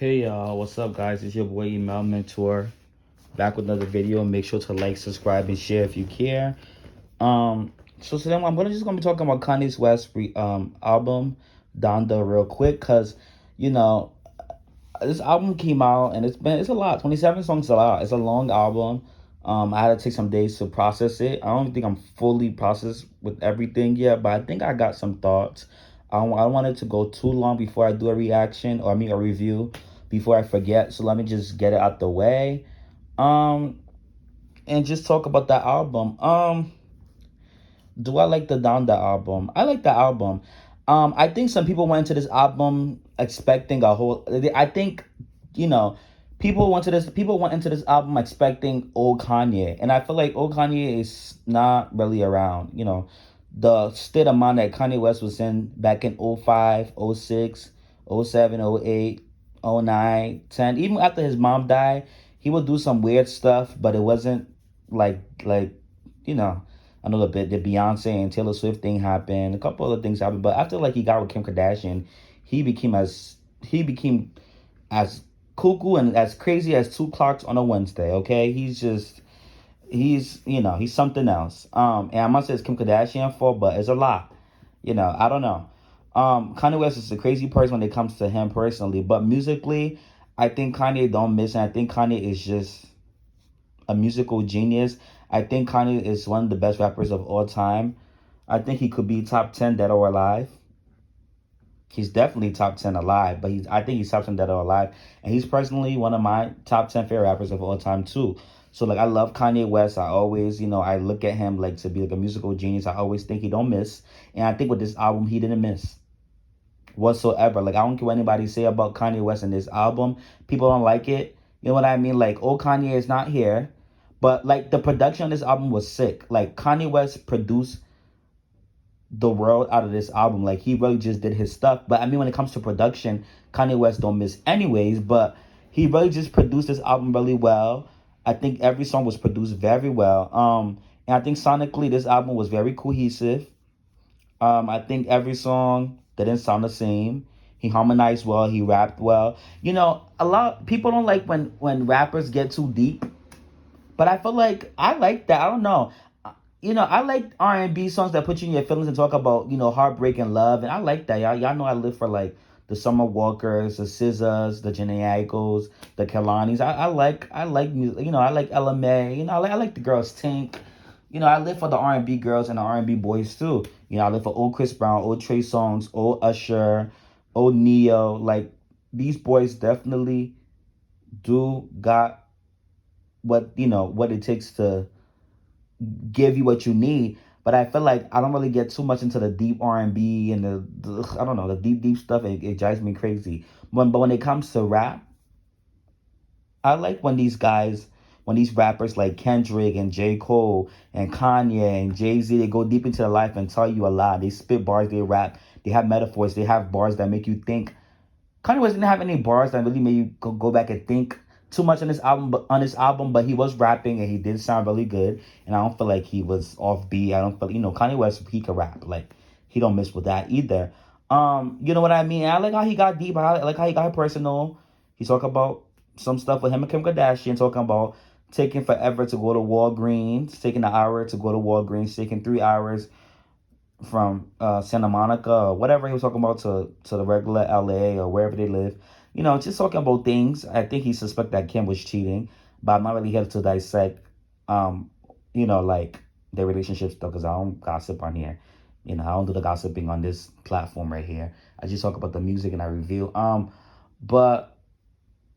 Hey y'all, what's up guys? It's your boy Email Mentor back with another video. Make sure to like, subscribe, and share if you care. So today I'm gonna be talking about Kanye's West album Donda real quick, cause you know this album came out and it's a lot. 27 songs is a lot. It's a long album. I had to take some days to process it. I don't think I'm fully processed with everything yet, but I think I got some thoughts. I don't want it to go too long before I do a reaction or a review before I forget. So let me just get it out the way. Um, and just talk about that album. Do I like the Donda album? I like the album. I think some people went into this album expecting a whole. I think, you know, people went into this album expecting old Kanye, and I feel like old Kanye is not really around. The state of mind that Kanye West was in back in 05, 06, 07, 08, 09, 10. Even after his mom died, he would do some weird stuff, but it wasn't like you know I know the Beyonce and Taylor Swift thing happened. A couple other things happened, but after he got with Kim Kardashian, he became as cuckoo and as crazy as two clocks on a Wednesday. Okay, he's something else. And I'm not saying it's Kim Kardashian fault, but it's a lot. I don't know. Kanye West is a crazy person when it comes to him personally, but musically, I think Kanye don't miss, and I think Kanye is just a musical genius. I think Kanye is one of the best rappers of all time. I think he could be top 10 dead or alive. He's definitely top 10 alive, but I think he's top 10 dead or alive. And he's personally one of my top 10 favorite rappers of all time, too. So, I love Kanye West. I always, I look at him, to be, a musical genius. I always think he don't miss. And I think with this album, he didn't miss whatsoever. I don't care what anybody say about Kanye West in this album. People don't like it. You know what I mean? Old Kanye is not here. But, the production on this album was sick. Kanye West produced the world out of this album. He really just did his stuff. But, I mean, when it comes to production, Kanye West don't miss anyways. But he really just produced this album really well. I think every song was produced very well. And I think sonically, this album was very cohesive. I think every song didn't sound the same. He harmonized well. He rapped well. A lot people don't like when rappers get too deep, but I feel like I like that. I don't know. I like R&B songs that put you in your feelings and talk about heartbreak and love, and I like that. Y'all know I live for the Summer Walkers, the SZAs, the Jhené Aikos, the Kelanis. I like music. I like LMA. I like the girls Tink. I live for the R&B girls and the R&B boys too. I live for old Chris Brown, old Trey Songz, old Usher, old Neo. These boys definitely do got what it takes to give you what you need. But I feel like I don't really get too much into the deep R&B and the I don't know, the deep stuff. It drives me crazy. But when it comes to rap, I like when these rappers like Kendrick and J. Cole and Kanye and Jay-Z, they go deep into their life and tell you a lot. They spit bars, they rap, they have metaphors, they have bars that make you think. Kanye West didn't have any bars that really made you go back and think too much on this album, but he was rapping and he did sound really good. And I don't feel like he was off beat. I don't feel Kanye West, he could rap. He don't miss with that either. You know what I mean? I like how he got deep. I like how he got personal. He talked about some stuff with him and Kim Kardashian, talking about taking forever to go to Walgreens, taking an hour to go to Walgreens, taking 3 hours from Santa Monica or whatever he was talking about to the regular LA or wherever they live. Just talking about things. I think he suspected that Kim was cheating, but I'm not really here to dissect, um, their relationship stuff because I don't gossip on here. I don't do the gossiping on this platform right here. I just talk about the music and I review. But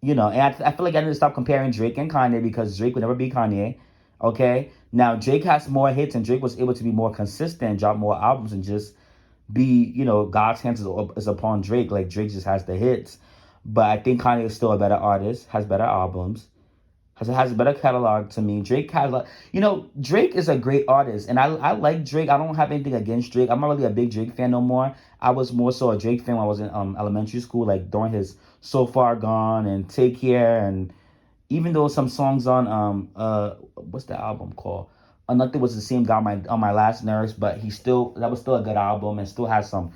and I feel like I need to stop comparing Drake and Kanye because Drake would never be Kanye. Okay? Now, Drake has more hits and Drake was able to be more consistent, drop more albums, and just be, God's hands is upon Drake. Drake just has the hits. But I think Kanye is still a better artist, has better albums, has a better catalog to me. Drake is a great artist, and I like Drake. I don't have anything against Drake. I'm not really a big Drake fan no more. I was more so a Drake fan when I was in elementary school, during his So Far Gone and Take Care, and even though some songs on what's the album called? Nothing Was the Same got on my last nerves, but that was still a good album and still has some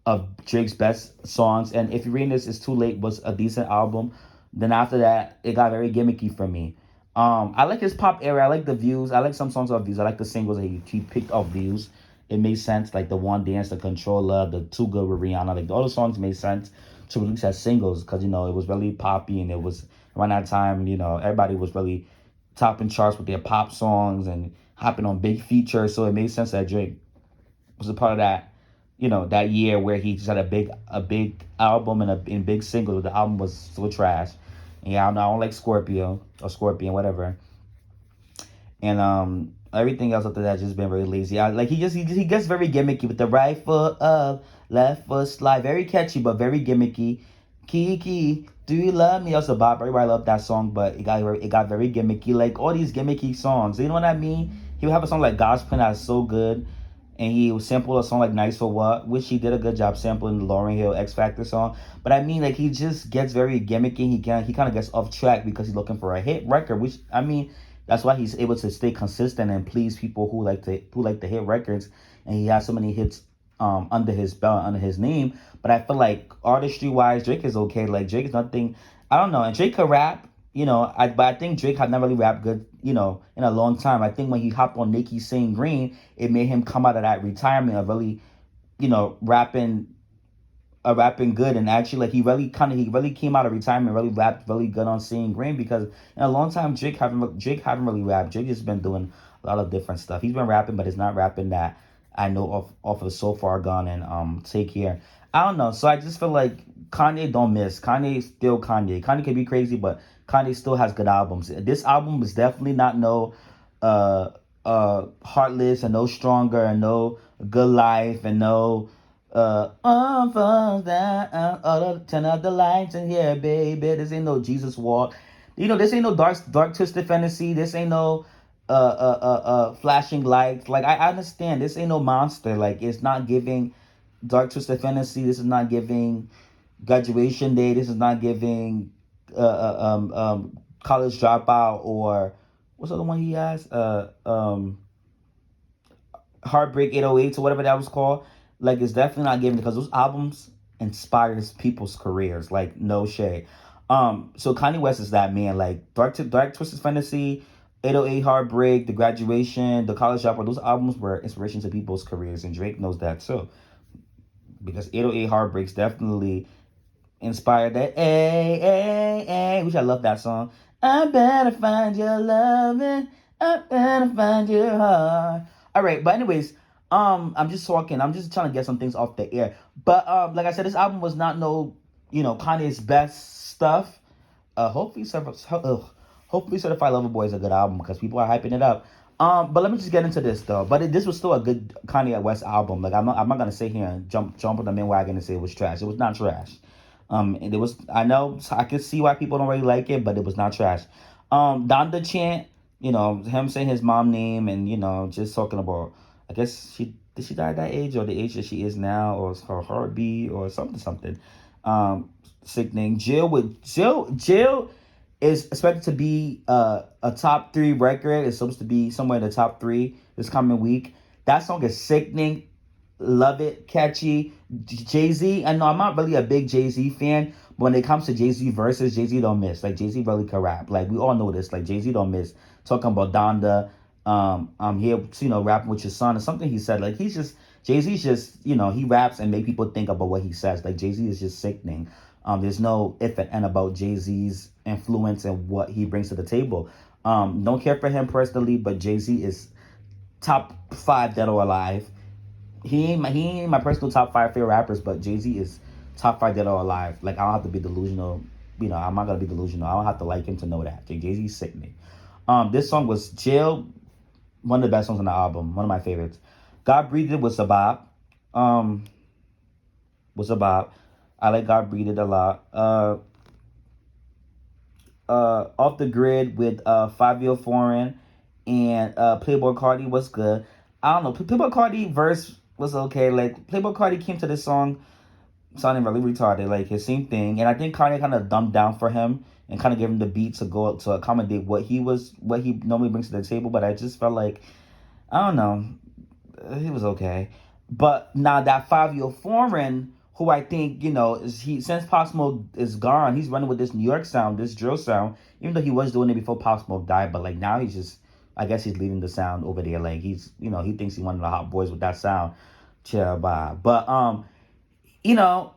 of Drake's best songs. And If You're Reading This, It's Too Late was a decent album. Then after that, it got very gimmicky for me. I like his pop era. I like the Views. I like some songs off Views. I like the singles that he picked off Views. It made sense. Like the One Dance, the Controller, the Too Good with Rihanna. Like all the songs made sense to release as singles because it was really poppy and it was around that time. Everybody was really topping charts with their pop songs and hopping on big features. So it made sense that Drake was a part of that. That year where he just had a big album and big singles. The album was so trash. And yeah, I don't like Scorpio or Scorpion, whatever. And everything else after that just been very lazy. He gets very gimmicky with the right foot up, left foot slide. Very catchy, but very gimmicky. Kiki, do you love me? Also, Bob, everybody loved that song, but it got very gimmicky. Like all these gimmicky songs, you know what I mean? He would have a song like Gospel that's so good, and he would sample a song like Nice for What, which he did a good job sampling the Lauryn Hill X Factor song. But I mean, like he just gets very gimmicky. He kind of gets off track because he's looking for a hit record, which I mean, that's why he's able to stay consistent and please people who like to hit records, and he has so many hits under his belt, under his name. But I feel like artistry wise, Drake is okay. Like Drake is nothing. I don't know, and Drake could rap. But I think Drake had never really rapped good, in a long time. I think when he hopped on Nicki Sing Green, it made him come out of that retirement of really, rapping good. And actually, like he really came out of retirement, really rapped really good on Sing Green, because in a long time Drake haven't really rapped. Drake has been doing a lot of different stuff. He's been rapping, but it's not rapping that I know of So Far Gone and Take Care. I don't know. So I just feel like Kanye don't miss. Kanye is still Kanye. Kanye can be crazy, but Kanye still has good albums. This album is definitely not no Heartless and no Stronger and no Good Life and no falls down, turn out the lights in here, baby. This ain't no Jesus Walk. This ain't no dark twisted fantasy. This ain't no flashing lights. Like I understand this ain't no monster. Like it's not giving dark twisted fantasy. This is not giving graduation day. This is not giving college dropout, or what's the other one he has? Heartbreak 808 or whatever that was called. Like it's definitely not giving, because those albums inspires people's careers. Like no shade. So Kanye West is that man. Like Dark Twisted Fantasy, 808 Heartbreak, The Graduation, The College Dropout. Those albums were inspiration to people's careers, and Drake knows that too. Because 808 Heartbreaks definitely inspired that which I love that song. I better find your loving. I better find your heart. All right, but anyways, I'm just talking. I'm just trying to get some things off the air. But like I said, this album was not no, Kanye's best stuff. Hopefully Certified Lover Boy is a good album because people are hyping it up. But let me just get into this though. But this was still a good Kanye West album. Like I'm not gonna sit here and jump on the bandwagon and say it was trash. It was not trash. And it was, I know, I can see why people don't really like it, but it was not trash. Donda chant, him saying his mom name and just talking about, I guess did she die at that age, or the age that she is now, or her heartbeat or something. Sickening. Jill is expected to be a top 3 record. It's supposed to be somewhere in the top 3 this coming week. That song is sickening. Love it, catchy. Jay-Z, I know I'm not really a big Jay-Z fan, but when it comes to Jay-Z verses, Jay-Z don't miss. Like Jay-Z really can rap. Like we all know this. Like Jay-Z don't miss. Talking about Donda, I'm here, rapping with your son, or something he said. Like Jay-Z's just, he raps and make people think about what he says. Like Jay-Z is just sickening. There's no if and end about Jay-Z's influence and what he brings to the table. Don't care for him personally, but Jay-Z is top 5 dead or alive. He ain't my personal top 5 favorite rappers, but Jay-Z is top 5 dead or alive. Like I don't have to be delusional. I'm not gonna be delusional. I don't have to like him to know that. Jay-Z's sickening. This song was Jill, one of the best songs on the album, one of my favorites. God Breathed It was a bop. Was a bop. I like God Breathed It a lot. Off the Grid with Fabio Foreign and Playboy Cardi was good. I don't know. Playboy Cardi verse was okay. Like Playboy Cardi came to this song sounding really retarded, like his same thing. And I think Kanye kind of dumbed down for him and kind of gave him the beat to go to accommodate what he normally brings to the table. But I just felt like, I don't know, he was okay. But now that 5 year foreign, who I think, is he since Pop Smoke is gone, he's running with this New York sound, this drill sound, even though he was doing it before Pop Smoke died, but like now he's just, I guess he's leading the sound over there. Like he's, he thinks he's one of the hot boys with that sound. Chill, bye. But you know,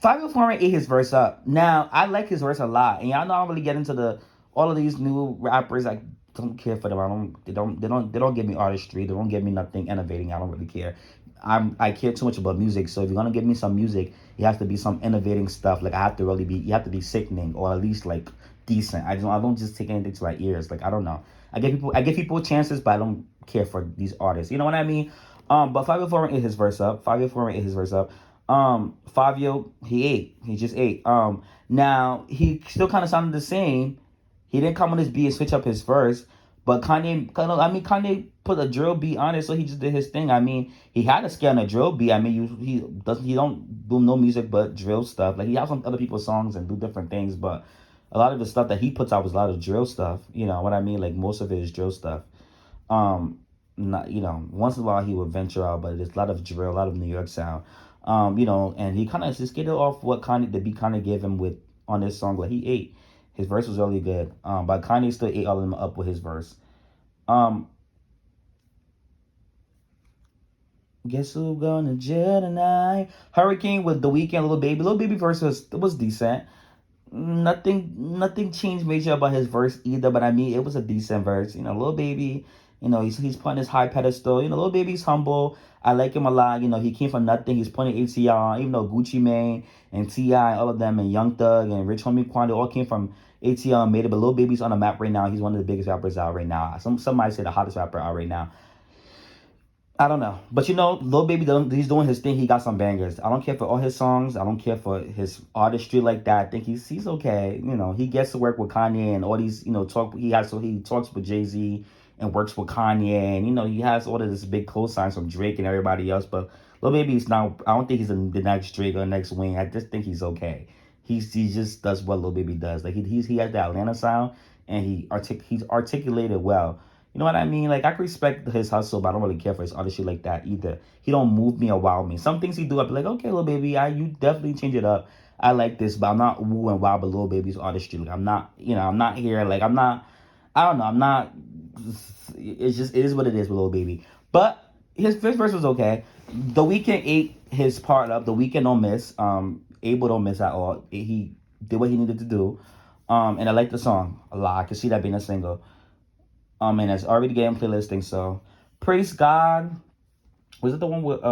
Fabio Foreign ate his verse up. Now I like his verse a lot, and y'all know I don't really get into the all of these new rappers. I don't care for them. I don't. They don't give me artistry. They don't give me nothing innovating. I don't really care. I care too much about music. So if you're gonna give me some music, it has to be some innovating stuff. Like I have to really be. You have to be sickening or at least like decent. I don't just take anything to my ears. Like I don't know. I give people chances, but I don't care for these artists. You know what I mean? But Fabio Foreign ate his verse up. Fabio Foreign ate his verse up. Fabio, he ate. He just ate. Now he still kind of sounded the same. He didn't come on his beat and switch up his verse. But Kanye put a drill beat on it, so he just did his thing. I mean, he had a scale on a drill beat. I mean, he don't do no music but drill stuff. Like he has some other people's songs and do different things, but a lot of the stuff that he puts out was a lot of drill stuff. You know what I mean? Like most of it is drill stuff. Um, Not once in a while he would venture out, but it's a lot of drill, a lot of New York sound. And he kind of just get it off what Kanye the beat kind of gave him with on this song. Like he ate. His verse was really good. But Kanye still ate all of them up with his verse. Um, Guess who going to jail tonight? Hurricane with the weekend, little baby. Little baby verse was decent. Nothing changed major about his verse either, but I mean it was a decent verse. Little baby, he's putting his high pedestal. Little baby's humble. I like him a lot. He came from nothing. He's putting ATL on, even though Gucci Mane and T.I., all of them, and Young Thug and Rich Homie Quan, they all came from ATL and made it. But Lil Baby's on the map right now. He's one of the biggest rappers out right now. Some might say the hottest rapper out right now. I don't know. But Lil Baby, he's doing his thing. He got some bangers. I don't care for all his songs. I don't care for his artistry like that. I think he's okay. He gets to work with Kanye and all these, he talks with Jay-Z and works with Kanye. And, he has all of this big cosigns from Drake and everybody else. But Lil Baby is now, I don't think he's the next Drake or next Wayne. I just think he's okay. He just does what Lil Baby does. Like, he has that Atlanta sound and he's articulated well. You know what I mean? Like I can respect his hustle, but I don't really care for his other shit like that either. He don't move me or wow me. Some things he do, I be like, okay, little baby, you definitely change it up. I like this, but I'm not woo and wow, but little baby's artistry. Like I'm not, I'm not here. Like I'm not. I don't know. I'm not. It is what it is with little baby. But his first verse was okay. The Weeknd ate his part up. The Weeknd don't miss. Abel don't miss at all. He did what he needed to do. And I like the song a lot. I can see that being a single. And it's already getting playlisting. So, praise God. Was it the one with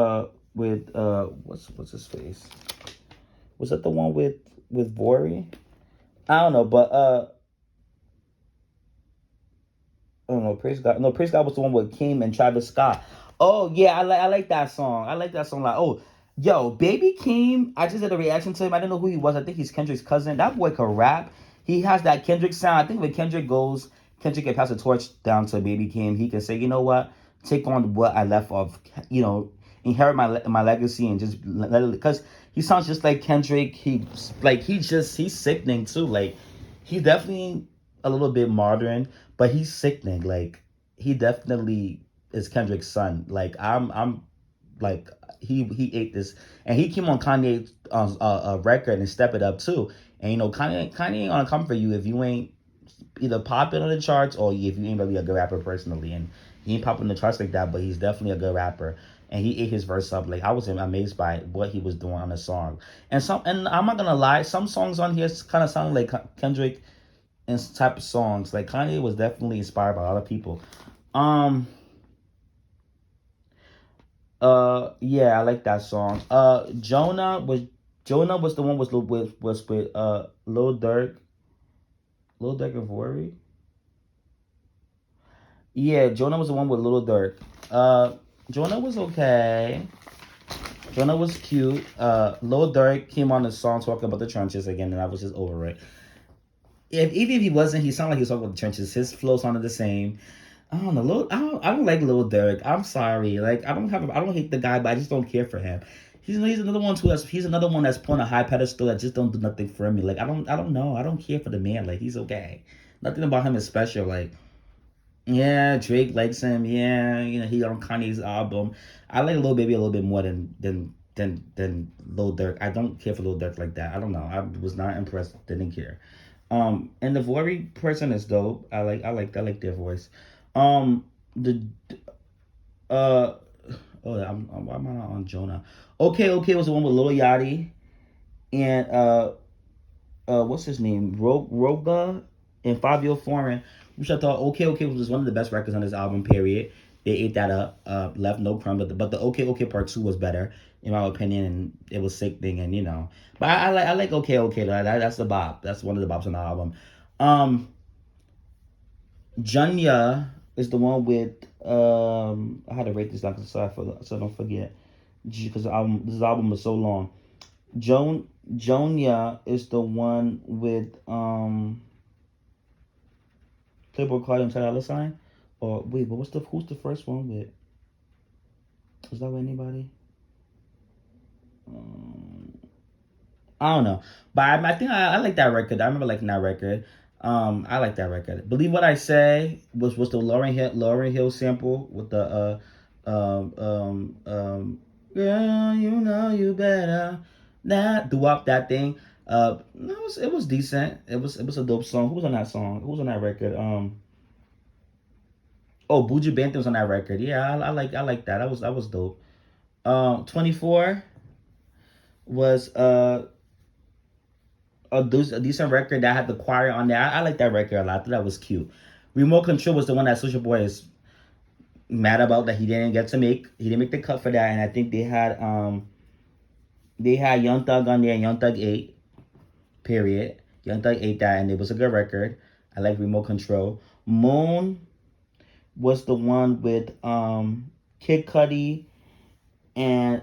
what's his face? Was it the one with Vori? I don't know, but I don't know. Praise God. No, praise God was the one with Kim and Travis Scott. Oh yeah, I like that song. I like that song. Like yo, Baby Keem. I just did a reaction to him. I didn't know who he was. I think he's Kendrick's cousin. That boy could rap. He has that Kendrick sound. I think when Kendrick goes, Kendrick can pass the torch down to Baby Keem. He can say, you know what, take on what I left off. Inherit my legacy and just let it. Because he sounds just like Kendrick. He's sickening too. Like he definitely a little bit modern, but he's sickening. Like he definitely is Kendrick's son. Like I'm like he ate this, and he came on Kanye's record and step it up too. And Kanye ain't gonna come for you if you ain't either popping on the charts or if you ain't really a good rapper personally. And he ain't popping the charts like that, but he's definitely a good rapper. And he ate his verse up. Like I was amazed by what he was doing on the song. And I'm not gonna lie, some songs on here kind of sound like Kendrick and type of songs. Like Kanye was definitely inspired by a lot of people. Um yeah, I like that song. Jonah was the one with Lil Durk and Vori. Yeah, Jonah was the one with Lil Durk. Uh Jonah was okay. Jonah was cute. Lil Durk came on the song talking about the trenches again, and I was just over it. Even if he wasn't, he sounded like he was talking about the trenches. His flow sounded the same. I don't know. I don't like Lil Durk. I'm sorry. Like I don't hate the guy, but I just don't care for him. He's another one too. He's another one that's put on a high pedestal that just don't do nothing for me. Like I don't know. I don't care for the man. Like he's okay. Nothing about him is special. Like Yeah, Drake likes him. Yeah, he on Kanye's album. I like Lil Baby a little bit more than Lil Durk. I don't care for Lil Durk like that. I don't know. I was not impressed. Didn't care. And the Vori person is dope. I like their voice. The uh oh, why am I not on Jonah? Okay, okay was the one with Lil Yachty and what's his name? Roga and Fabio Foreign, which I thought Okay Okay was one of the best records on this album. Period. They ate that up, left no crumb. But the Okay Okay Part Two was better in my opinion, and it was sickening, and But I like Okay Okay. That's the bop. That's one of the bops on the album. Um, Junya is the one with I had to rate this down so I don't forget because this album is so long. Jonia is the one with Playboy Cardi and Ty Dolla Sign. Or wait, but who's the first one with? Is that with anybody? Um, I don't know, but I think I like that record. I remember liking that record. I like that record. Believe What I Say was the Lauren Hill sample with the girl, you know you better that do up that thing. It was decent. It was a dope song. Who was on that song? Who was on that record? Oh, Buju Banton was on that record. Yeah, I like that. That was dope. 24 was a decent record that had the choir on there. I like that record a lot. I thought that was cute. Remote Control was the one that Social Boy is mad about that he didn't get to make. He didn't make the cut for that, and I think they had Young Thug on there. And Young Thug ate. Period. Young Thug ate that, and it was a good record. I like Remote Control. Moon was the one with Kid Cudi and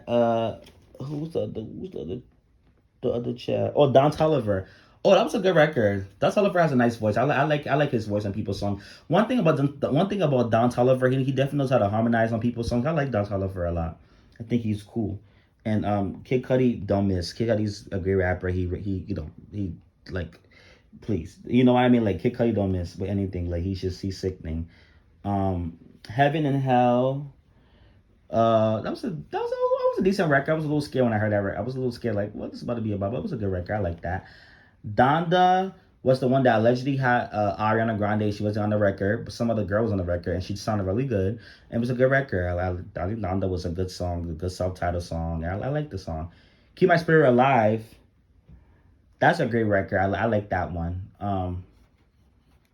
who's the other chat? Oh, Don Toliver. Oh, that was a good record. Don Toliver has a nice voice. I like his voice on people's songs. One thing about Don Toliver, he definitely knows how to harmonize on people's songs. I like Don Toliver a lot. I think he's cool. And Kid Cudi, don't miss. Kid Cudi's a great rapper. He like please. You know what I mean? Like Kid Cudi don't miss with anything. Like he's sickening. Heaven and Hell. That was a decent record. I was a little scared when I heard that record. I was a little scared, like, what is this about to be about? But it was a good record. I like that. Donda was the one that allegedly had Ariana Grande. She wasn't on the record, but some other girl was on the record, and she sounded really good. And it was a good record. I think Donda was a good song, a good self-titled song. I like the song. Keep My Spirit Alive. That's a great record. I like that one.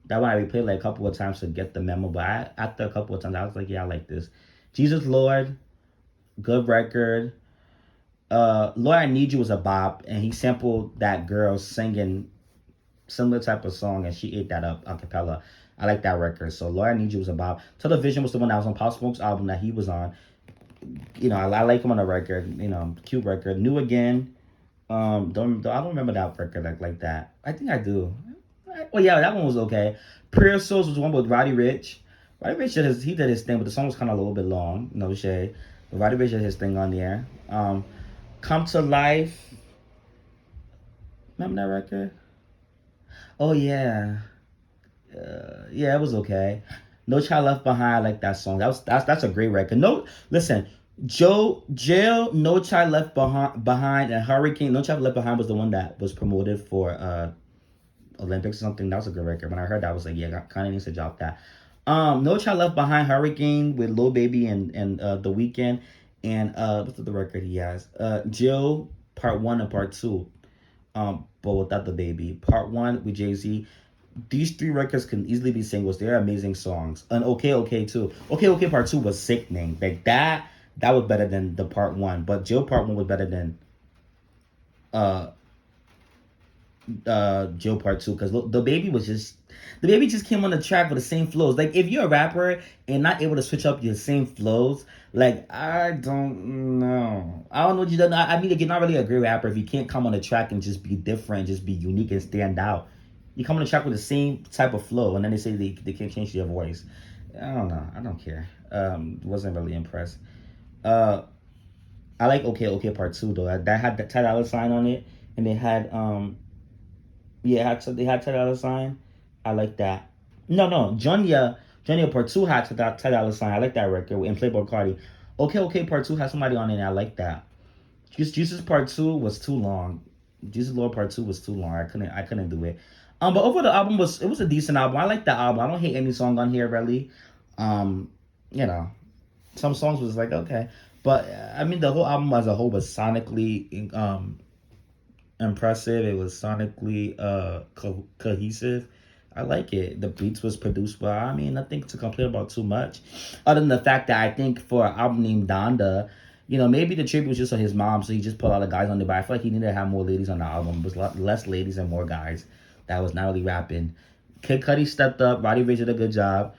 That one I replayed like a couple of times to get the memo, but after a couple of times, I was like, yeah, I like this. Jesus Lord, good record. Lord I Need You was a bop, and he sampled that girl singing similar type of song, and she ate that up a cappella. I like that record. So Lord I Need You was a bop. Television was the one that was on Pop Smoke's album that he was on. I like him on the record. Cute record. New Again. I don't remember that record like that. I think I do. Well, yeah, that one was okay. Prayer Souls was one with Roddy Rich. Roddy Rich did his thing, but the song was kind of a little bit long. No shade. But Roddy Rich did his thing on there. Come to Life. Remember that record? Oh yeah, yeah, it was okay. No Child Left Behind. I like that song. That's a great record. No, listen, Jail, No Child Left Behind, and Hurricane. No Child Left Behind was the one that was promoted for Olympics or something. That was a good record. When I heard that, I was like, yeah, kind of needs to drop that. No Child Left Behind, Hurricane with Lil Baby and The Weeknd, and what's the record he has? Jill Part One and Part Two. But without the baby. Part One with Jay Z. These three records can easily be singles. They're amazing songs. And Okay Okay too. Okay Okay Part Two was sickening. Like that. That was better than the Part One. But Jill Part One was better than uh Joe Part Two, because the baby just came on the track with the same flows. Like if you're a rapper and not able to switch up your same flows, like I don't know. I don't know what you done. I mean, like, you're not really a great rapper if you can't come on the track and just be different, just be unique and stand out. You come on the track with the same type of flow, and then they say they can't change your voice. I don't know. I don't care. Wasn't really impressed. Uh, I like Okay Okay Part Two though. That had the Ty Dolla Sign on it, and they had yeah, they had Ty Dolla Sign. I like that. No, no, Junya Journey Part 2 had Ty Dolla $ign. I like that record. And Playboy Cardi. Okay, okay, Part 2 has somebody on it, and I like that. Jesus Part 2 was too long. Jesus Lord Part 2 was too long. I couldn't do it. But over the album was a decent album. I like the album. I don't hate any song on here really. Um, you know, some songs was like okay, but I mean the whole album as a whole was sonically impressive. It was sonically cohesive. I like it. The beats was produced well. I mean, nothing to complain about too much, other than the fact that I think for an album named Donda, maybe the tribute was just on his mom, so he just put all the guys on there. But I feel like he needed to have more ladies on the album. It was a lot less ladies and more guys that was not really rapping. Kid Cudi stepped up. Roddy Ricch did a good job.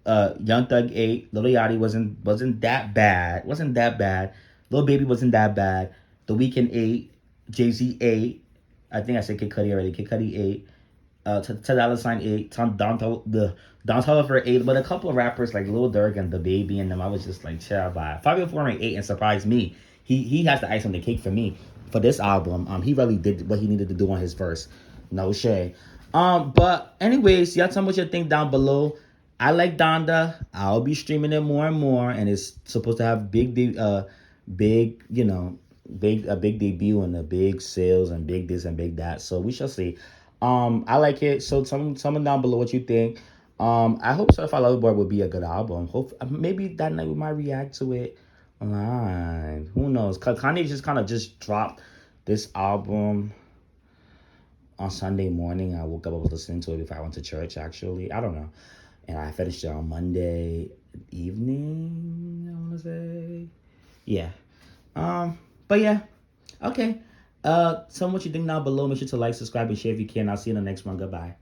Young Thug 8. Lil Yachty wasn't that bad. Wasn't that bad. Lil Baby wasn't that bad. The Weeknd 8. Jay-Z 8. I think I said Kid Cudi already. Kid Cudi 8. Ty Dolla $ign 8. Don Toliver 8. But a couple of rappers like Lil Durk and The Baby and them, I was just like, chill by. Fabio Foreign 8 and surprised me. He has the ice on the cake for me for this album. He really did what he needed to do on his verse. No shade. But anyways, y'all tell me what you think down below. I like Donda. I'll be streaming it more and more, and it's supposed to have big, a big debut and a big sales and big this and big that. So we shall see. I like it. So tell me down below what you think. I hope Certified Lover Boy will be a good album. Hope maybe that night we might react to it online. Who knows? Cause Kanye just kind of just dropped this album on Sunday morning. I woke up, I was listening to it before I went to church. Actually, I don't know, and I finished it on Monday evening. I want to say, yeah. But yeah, okay. Tell me what you think down below. Make sure to like, subscribe, and share if you can. I'll see you in the next one. Goodbye.